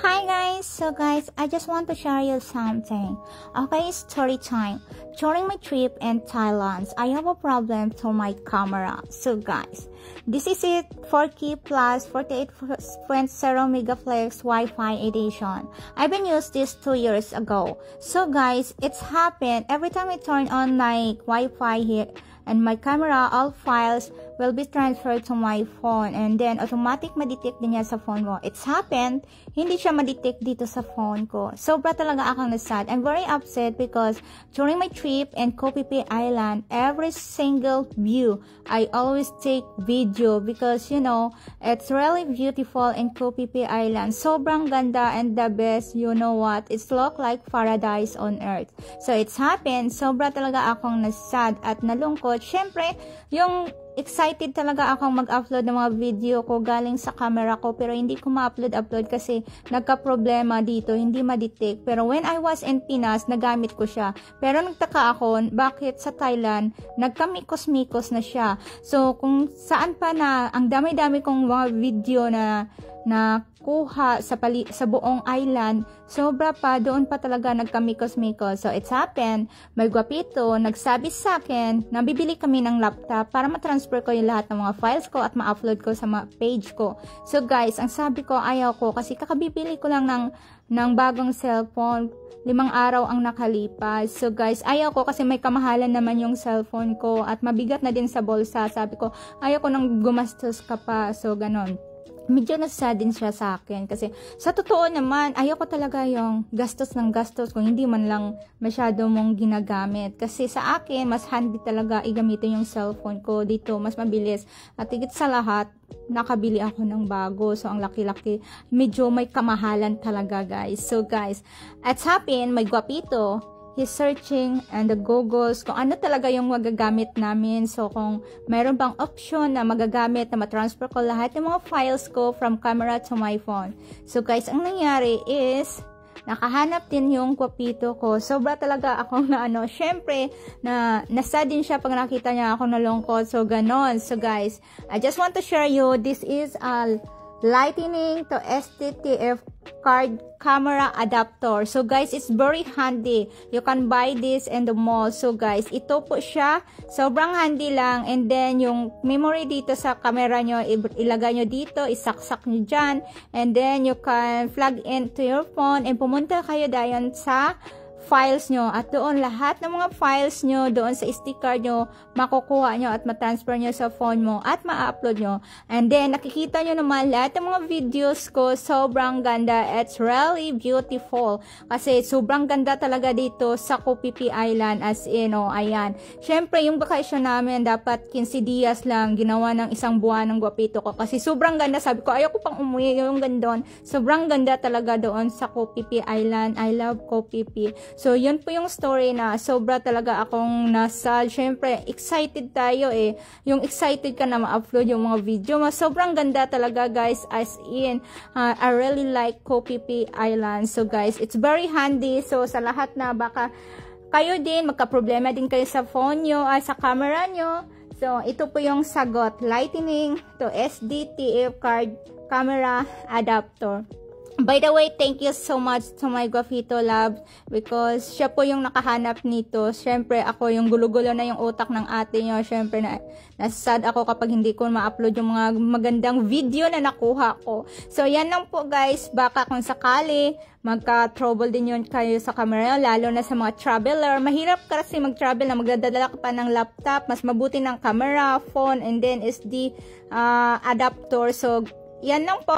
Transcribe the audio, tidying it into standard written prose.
Hi guys, so guys, I just want to share you something. Okay, story time. During my trip in Thailand, I have a problem to my camera. So guys, this is it 4K plus 48.0 megapixel Wi-Fi edition. I've been used this 2 years ago. So guys, it's happened every time I turn on like Wi-Fi here and my camera, all files will be transferred to my phone and then automatic ma-detect din niya sa phone mo. It's happened, hindi siya ma-detect dito sa phone ko. Sobra talaga akong nasad. I'm very upset because during my trip in Koh Phi Phi Island, every single view, I always take video because you know, it's really beautiful in Koh Phi Phi Island. Sobrang ganda and the best, you know what, it's look like paradise on earth. So it's happened, sobra talaga akong nasad at nalungkot. Syempre, yung excited talaga akong mag-upload ng mga video ko galing sa camera ko pero hindi ko ma-upload kasi nagka-problema dito, hindi ma-detect. Pero when I was in Pinas, nagamit ko siya. Pero nagtaka ako, bakit sa Thailand, nagkamikos-mikos na siya. So, kung saan pa na, ang dami-dami kong mga video na kuha sa buong island, sobra pa, doon pa talaga nagkamikos-mikos. So, it's happened, may gwapito, nagsabi sa akin, nabibili kami ng laptop para ma-transfer ko yung lahat ng mga files ko at ma-upload ko sa page ko. So, guys, ang sabi ko, ayaw ko, kasi kakabibili ko lang ng bagong cellphone, 5 araw ang nakalipas. So, guys, ayaw ko kasi may kamahalan naman yung cellphone ko at mabigat na din sa bulsa. Sabi ko, ayaw ko nang gumastos ka pa. So, ganon. Medyo nasad din siya sa akin kasi sa totoo naman ayoko talaga yung gastos ng gastos kung hindi man lang masyado mong ginagamit kasi sa akin mas handy talaga igamitin yung cellphone ko dito, mas mabilis at higit sa lahat nakabili ako ng bago, so ang laki-laki, medyo may kamahalan talaga guys. So guys, it's happened, may gwapito, he's searching and the Googles kung ano talaga yung magagamit namin. So, kung mayroon bang option na magagamit na matransfer ko lahat ng mga files ko from camera to my phone. So, guys, ang nangyari is nakahanap din yung gwapito ko. Sobra talaga akong syempre, nasa din siya pag nakita niya ako nalungkot. So, ganon. So, guys, I just want to share you, this is a Lightning to STTF card camera adapter. So guys, it's very handy. You can buy this in the mall. So guys, ito po siya. Sobrang handy lang. And then yung memory dito sa camera nyo, ilagay nyo dito, isaksak nyo dyan. And then you can plug into your phone and pumunta kayo dayon sa files nyo at doon lahat ng mga files nyo doon sa SD card nyo makukuha nyo at matransfer nyo sa phone mo at ma-upload nyo. And then nakikita nyo naman lahat ng mga videos ko, sobrang ganda, it's really beautiful kasi sobrang ganda talaga dito sa Koh Phi Phi Island, as in, ayan. Syempre yung vacation namin dapat 15 dias lang, ginawa ng 1 buwan ng gwapito ko kasi sobrang ganda. Sabi ko ayaw ko pang umuwi, yung gandon, sobrang ganda talaga doon sa Koh Phi Phi Island. I love Koh Phi Phi. So, yun po yung story na sobra talaga akong nasal. Syempre, excited tayo eh. Yung excited ka na ma-upload yung mga video. Sobrang ganda talaga guys. As in, I really like Koh Phi Phi Island. So guys, it's very handy. So, sa lahat na baka kayo din, magka-problema din kayo sa phone nyo, sa camera nyo. So, ito po yung sagot. Lightning to STTF card camera adapter. By the way, thank you so much to my Gwapito Love because siya po yung nakahanap nito. Syempre, ako yung gulo-gulo na yung utak ng ate nyo. Syempre, nasasad ako kapag hindi ko ma-upload yung mga magandang video na nakuha ko. So, yan lang po guys. Baka kung sakali, magka-trouble din yun kayo sa camera, lalo na sa mga traveler. Mahirap kasi mag-travel na magdadala ka pa ng laptop. Mas mabuti ng camera, phone, and then SD adapter. So, yan lang po.